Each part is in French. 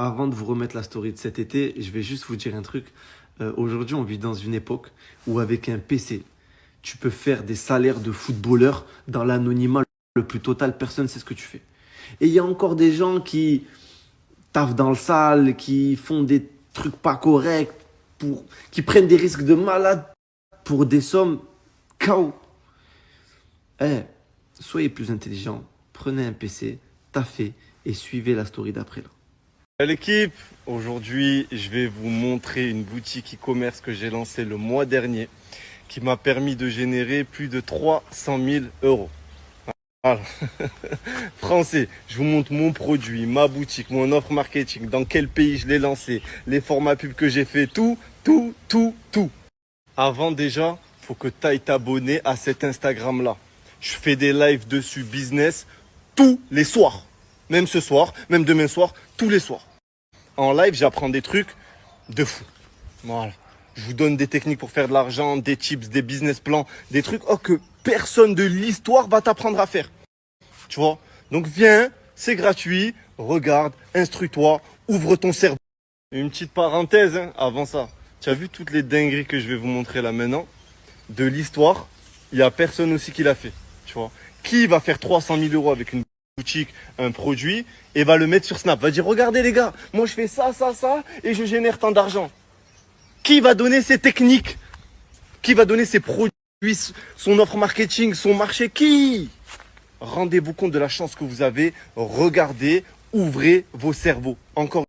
Avant de vous remettre la story de cet été, je vais juste vous dire un truc. Aujourd'hui, on vit dans une époque où avec un PC, tu peux faire des salaires de footballeur dans l'anonymat le plus total. Personne ne sait ce que tu fais. Et il y a encore des gens qui taffent dans le sale, qui font des trucs pas corrects, qui prennent des risques de malade pour des sommes KO. Eh, soyez plus intelligents, prenez un PC, taffez et suivez la story d'après là. L'équipe, aujourd'hui je vais vous montrer une boutique e-commerce que j'ai lancée le mois dernier qui m'a permis de générer plus de 300 000 euros. Voilà. Français, je vous montre mon produit, ma boutique, mon offre marketing, dans quel pays je l'ai lancé, les formats pubs que j'ai fait, tout. Avant déjà, faut que tu ailles t'abonner à cet Instagram là. Je fais des lives dessus business tous les soirs. Même ce soir, même demain soir, tous les soirs. En live, j'apprends des trucs de fou. Voilà. Je vous donne des techniques pour faire de l'argent, des tips, des business plans, des trucs que personne de l'histoire va t'apprendre à faire. Tu vois? Donc viens, c'est gratuit, regarde, instruis-toi, ouvre ton cerveau. Une petite parenthèse avant ça. Tu as vu toutes les dingueries que je vais vous montrer là maintenant? De l'histoire, il n'y a personne aussi qui l'a fait. Tu vois? Qui va faire 300 000 euros avec une boutique, un produit, et va le mettre sur Snap? Va dire, regardez les gars, moi je fais ça, et je génère tant d'argent. Qui va donner ses techniques? Qui va donner ses produits, son offre marketing, son marché? Qui? Rendez-vous compte de la chance que vous avez. Regardez, ouvrez vos cerveaux. Encore.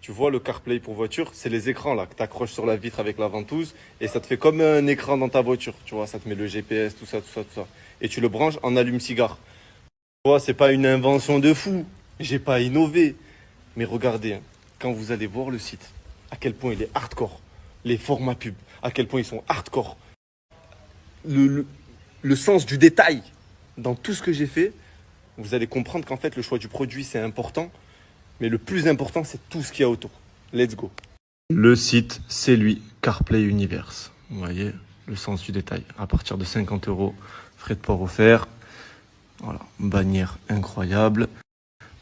Tu vois le CarPlay pour voiture, c'est les écrans là que tu accroches sur la vitre avec la ventouse et ça te fait comme un écran dans ta voiture. Tu vois, ça te met le GPS, tout ça. Et tu le branches en allume-cigare. Tu vois, c'est pas une invention de fou. J'ai pas innové. Mais regardez, quand vous allez voir le site, à quel point il est hardcore. Les formats pubs, à quel point ils sont hardcore. Le sens du détail dans tout ce que j'ai fait, vous allez comprendre qu'en fait le choix du produit c'est important. Mais le plus important, c'est tout ce qu'il y a autour. Let's go. Le site, c'est lui, CarPlay Universe. Vous voyez, le sens du détail. À partir de 50 euros, frais de port offerts. Voilà, bannière incroyable.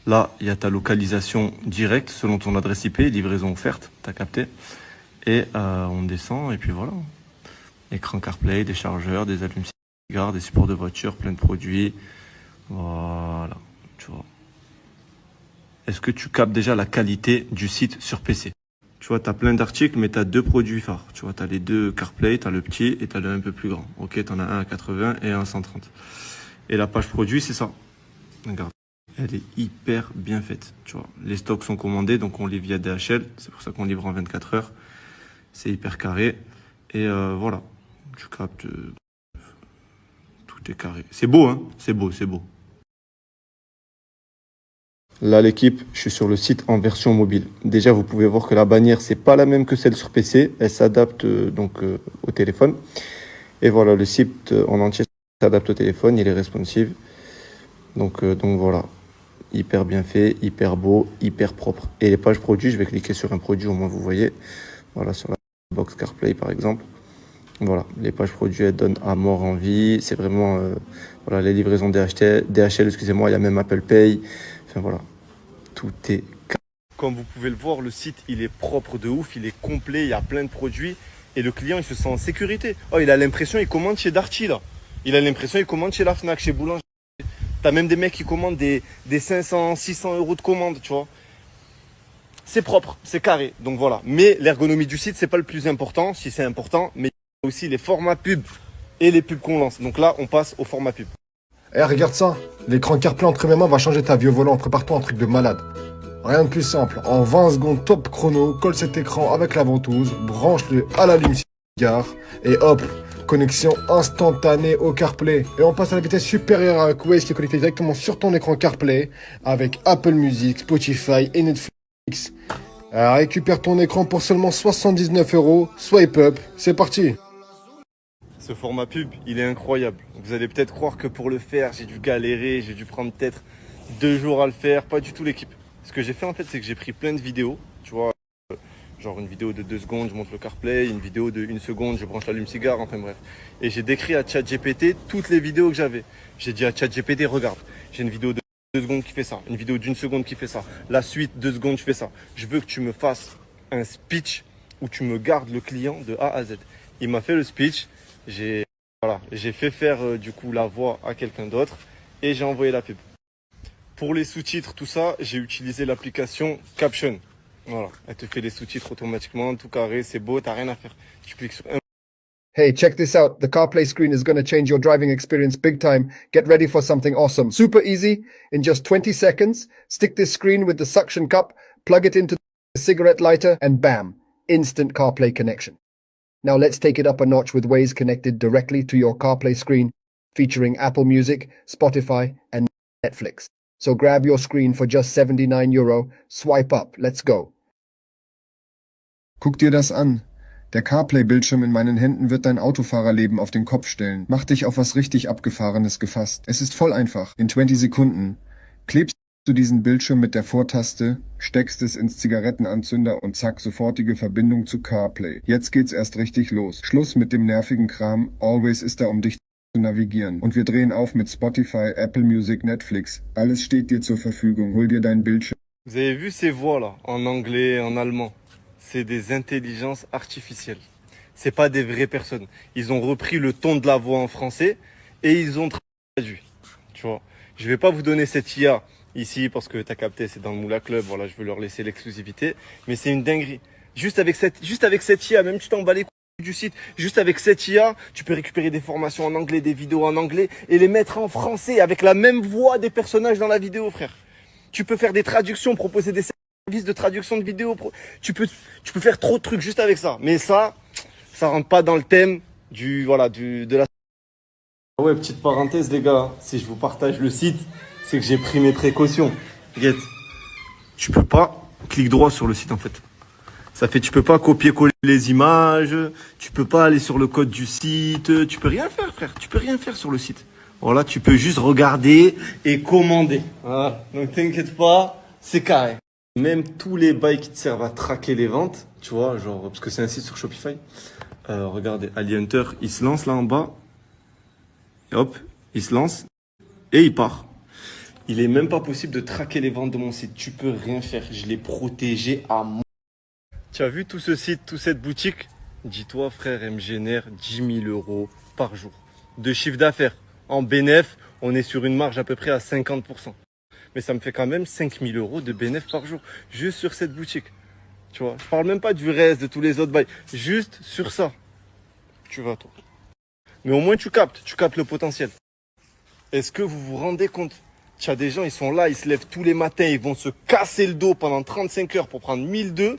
Là, il y a ta localisation directe selon ton adresse IP, livraison offerte, t'as capté. Et on descend, et puis voilà. Écran CarPlay, des chargeurs, des allumes-cigares, des supports de voiture, plein de produits. Voilà, tu vois. Est-ce que tu captes déjà la qualité du site sur PC? Tu vois, tu as plein d'articles, mais tu as deux produits phares. Tu vois, tu as les deux CarPlay, tu as le petit et tu as le un peu plus grand. Ok, tu en as un à 80 et un à 130. Et la page produit, c'est ça. Regarde, elle est hyper bien faite. Tu vois, les stocks sont commandés, donc on livre via DHL. C'est pour ça qu'on livre en 24 heures. C'est hyper carré. Et voilà, tu captes. Tout est carré. C'est beau, hein? C'est beau. Là, l'équipe, je suis sur le site en version mobile. Déjà, vous pouvez voir que la bannière, c'est pas la même que celle sur PC. Elle s'adapte au téléphone. Et voilà, le site en entier s'adapte au téléphone. Il est responsive. Donc voilà, hyper bien fait, hyper beau, hyper propre. Et les pages produits, je vais cliquer sur un produit, au moins vous voyez. Voilà, sur la box CarPlay par exemple. Voilà, les pages produits, elles donnent à mort envie. C'est vraiment, voilà, les livraisons DHL, excusez-moi, il y a même Apple Pay. Enfin voilà, tout est... Comme vous pouvez le voir, le site, il est propre de ouf, il est complet, il y a plein de produits. Et le client, il se sent en sécurité. Oh, il a l'impression, il commande chez Darty, là. Il a l'impression, il commande chez la Fnac, chez Boulanger. T'as même des mecs qui commandent des 500, 600 euros de commande, tu vois. C'est propre, c'est carré, donc voilà. Mais l'ergonomie du site, c'est pas le plus important, si c'est important, mais il y a aussi les formats pubs et les pubs qu'on lance. Donc là, on passe au format pub. Eh, regarde ça. L'écran CarPlay entre mes mains va changer ta vie au volant. Prépare-toi un truc de malade. Rien de plus simple. En 20 secondes, top chrono, colle cet écran avec la ventouse, branche-le à l'allume-cigare et hop, connexion instantanée au CarPlay. Et on passe à la vitesse supérieure à Waze qui est connecté directement sur ton écran CarPlay avec Apple Music, Spotify et Netflix. Récupère ton écran pour seulement 79 euros. Swipe up, c'est parti. Ce format pub, il est incroyable. Vous allez peut-être croire que pour le faire, j'ai dû galérer, j'ai dû prendre peut-être 2 jours à le faire. Pas du tout l'équipe. Ce que j'ai fait en fait, c'est que j'ai pris plein de vidéos. Tu vois, genre une vidéo de 2 secondes, je monte le CarPlay, une vidéo de 1 seconde, je branche l'allume-cigare, enfin bref. Et j'ai décrit à ChatGPT toutes les vidéos que j'avais. J'ai dit à ChatGPT, regarde, j'ai une vidéo de 2 secondes qui fait ça. Une vidéo d'1 seconde qui fait ça. La suite, 2 secondes, je fais ça. Je veux que tu me fasses un speech où tu me gardes le client de A à Z. Il m'a fait le speech. J'ai fait faire du coup la voix à quelqu'un d'autre et j'ai envoyé la pub. Pour les sous-titres, tout ça, j'ai utilisé l'application Caption. Voilà, elle te fait les sous-titres automatiquement, tout carré, c'est beau, t'as rien à faire. Tu cliques sur un. Hey, check this out. The CarPlay screen is going to change your driving experience big time. Get ready for something awesome. Super easy. In just 20 seconds, stick this screen with the suction cup, plug it into the cigarette lighter, and bam, instant CarPlay connection. Now let's take it up a notch with Waze connected directly to your CarPlay screen, featuring Apple Music, Spotify, and Netflix. So grab your screen for just €79. Swipe up. Let's go. Guck dir das an. Der CarPlay-Bildschirm in meinen Händen wird dein Autofahrerleben auf den Kopf stellen. Mach dich auf was richtig Abgefahrenes gefasst. Es ist voll einfach. In 20 Sekunden klebst du diesen Bildschirm mit der Vortaste, steckst es ins Zigarettenanzünder und zack, sofortige Verbindung zu CarPlay. Jetzt geht's erst richtig los. Schluss mit dem nervigen Kram. Always ist da, um dich zu navigieren. Und wir drehen auf mit Spotify, Apple Music, Netflix. Alles steht dir zur Verfügung. Hol dir deinen Bildschirm. Vous avez vu ces voix là, en anglais, en allemand? C'est des intelligences artificielles. C'est pas des vraies personnes. Ils ont repris le ton de la voix en français et ils ont traduit. Tu vois. Je vais pas vous donner cette IA ici parce que t'as capté, c'est dans le Moula Club. Voilà, je veux leur laisser l'exclusivité. Mais c'est une dinguerie. Juste avec cette IA, même tu t'en bats les couilles du site. Juste avec cette IA, tu peux récupérer des formations en anglais, des vidéos en anglais et les mettre en français avec la même voix des personnages dans la vidéo, frère. Tu peux faire des traductions, proposer des services de traduction de vidéos. Tu peux faire trop de trucs juste avec ça. Mais ça rentre pas dans le thème de la. Ouais, petite parenthèse, les gars. Si je vous partage le site, c'est que j'ai pris mes précautions. Regarde. Tu peux pas, clic droit sur le site, en fait. Ça fait, tu peux pas copier-coller les images. Tu peux pas aller sur le code du site. Tu peux rien faire, frère. Tu peux rien faire sur le site. Voilà, tu peux juste regarder et commander. Voilà. Donc, t'inquiète pas, c'est carré. Même tous les bails qui te servent à traquer les ventes, tu vois, genre, parce que c'est un site sur Shopify. Regardez, Ali Hunter, il se lance là en bas. Et hop, il se lance et il part. Il est même pas possible de traquer les ventes de mon site. Tu peux rien faire. Je l'ai protégé à mort. Tu as vu tout ce site, toute cette boutique? Dis-toi, frère, elle me génère 10 000 € par jour de chiffre d'affaires. En bénéf, on est sur une marge à peu près à 50%. Mais ça me fait quand même 5 000 € de bénéf par jour, juste sur cette boutique. Tu vois, je parle même pas du reste, de tous les autres bails. Juste sur ça. Tu vas, toi. Mais au moins, tu captes le potentiel. Est-ce que vous vous rendez compte? Tu as des gens, ils sont là, ils se lèvent tous les matins, ils vont se casser le dos pendant 35 heures pour prendre 1002.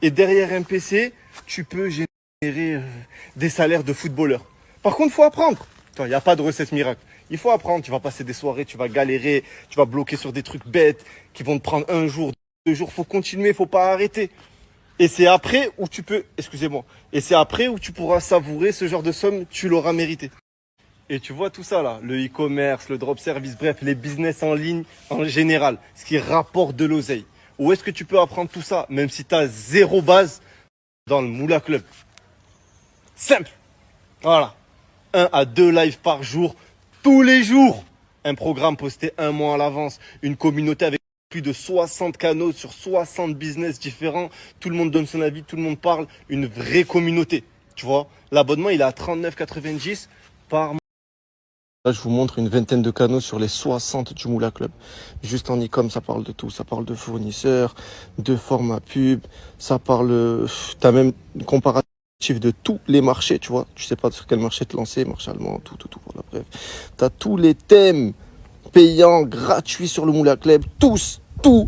Et derrière un PC, tu peux générer des salaires de footballeurs. Par contre, il faut apprendre. Il n'y a pas de recette miracle. Il faut apprendre. Tu vas passer des soirées, tu vas galérer, tu vas bloquer sur des trucs bêtes qui vont te prendre 1 jour, 2 jours. Il faut continuer, il ne faut pas arrêter. Et c'est après où tu peux, et c'est après où tu pourras savourer ce genre de somme, tu l'auras mérité. Et tu vois tout ça là, le e-commerce, le drop service, bref, les business en ligne en général, ce qui rapporte de l'oseille. Où est-ce que tu peux apprendre tout ça, même si tu as 0 base dans le Moula Club? Simple. Voilà. 1 à 2 lives par jour, tous les jours. Un programme posté 1 mois à l'avance. Une communauté avec plus de 60 canaux sur 60 business différents. Tout le monde donne son avis, tout le monde parle. Une vraie communauté. Tu vois, l'abonnement, il est à 39,90 par mois. Là, je vous montre une vingtaine de canaux sur les 60 du Moula Club. Juste en e-com, ça parle de tout. Ça parle de fournisseurs, de format pub. Ça parle... T'as même une comparative de tous les marchés, tu vois. Tu sais pas sur quel marché te lancer, marché allemand, tout. Voilà, bref. T'as tous les thèmes payants, gratuits sur le Moula Club. Tous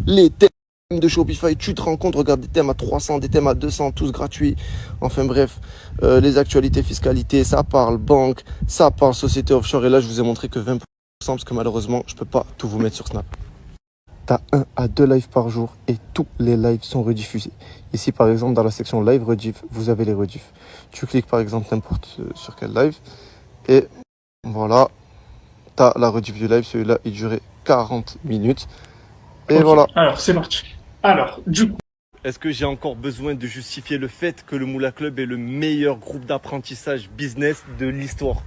les thèmes de Shopify. Tu te rends compte, regarde des thèmes à 300, des thèmes à 200, tous gratuits. Enfin bref, les actualités fiscalité, ça parle banque, ça parle société offshore. Et là, je vous ai montré que 20% parce que malheureusement, je peux pas tout vous mettre sur Snap. T'as 1 à 2 lives par jour et tous les lives sont rediffusés. Ici, par exemple, dans la section live rediff, vous avez les rediffs. Tu cliques par exemple n'importe sur quel live et voilà, t'as la rediff du live. Celui-là, il durait 40 minutes. Et okay. Voilà. Alors, c'est parti. Alors, du coup. Est-ce que j'ai encore besoin de justifier le fait que le Moula Club est le meilleur groupe d'apprentissage business de l'histoire?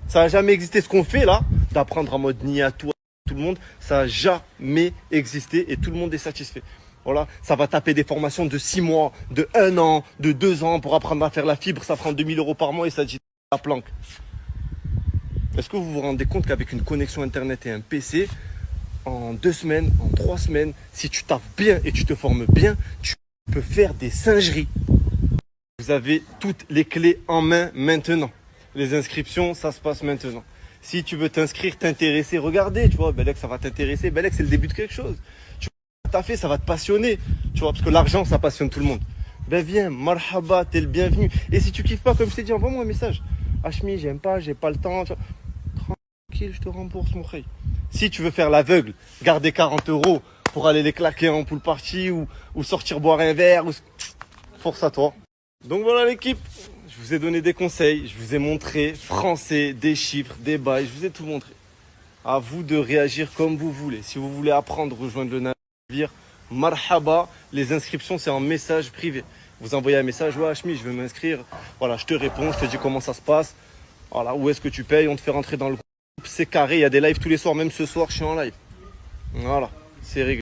Ça n'a jamais existé ce qu'on fait là, d'apprendre en mode ni à tout tout le monde, ça n'a jamais existé et tout le monde est satisfait. Voilà, ça va taper des formations de 6 mois, de 1 an, de 2 ans pour apprendre à faire la fibre, ça prend 2000 € par mois et ça dit la planque. Est-ce que vous vous rendez compte qu'avec une connexion internet et un PC, en 2 semaines, en 3 semaines, si tu taffes bien et tu te formes bien, tu peux faire des singeries. Vous avez toutes les clés en main maintenant. Les inscriptions, ça se passe maintenant. Si tu veux t'inscrire, t'intéresser, regardez, tu vois, Belek, ça va t'intéresser. Belek, c'est le début de quelque chose. Tu vas taffer, ça va te passionner. Tu vois, parce que l'argent, ça passionne tout le monde. Ben viens, marhaba, t'es le bienvenu. Et si tu kiffes pas, comme je t'ai dit, envoie-moi un message. Hachmi, j'aime pas, j'ai pas le temps. Tu vois. Tranquille, je te rembourse, mon frère. Si tu veux faire l'aveugle, garder 40 € pour aller les claquer en pool party ou sortir boire un verre, force à toi. Donc voilà l'équipe, je vous ai donné des conseils, je vous ai montré français, des chiffres, des bails, je vous ai tout montré. À vous de réagir comme vous voulez. Si vous voulez apprendre, rejoindre le navire, marhaba, les inscriptions c'est en message privé. Vous envoyez un message, ouais Hachmi, je veux m'inscrire. Voilà, je te réponds, je te dis comment ça se passe. Voilà, où est-ce que tu payes, on te fait rentrer dans le groupe. C'est carré, il y a des lives tous les soirs, même ce soir je suis en live. Voilà, c'est réglé.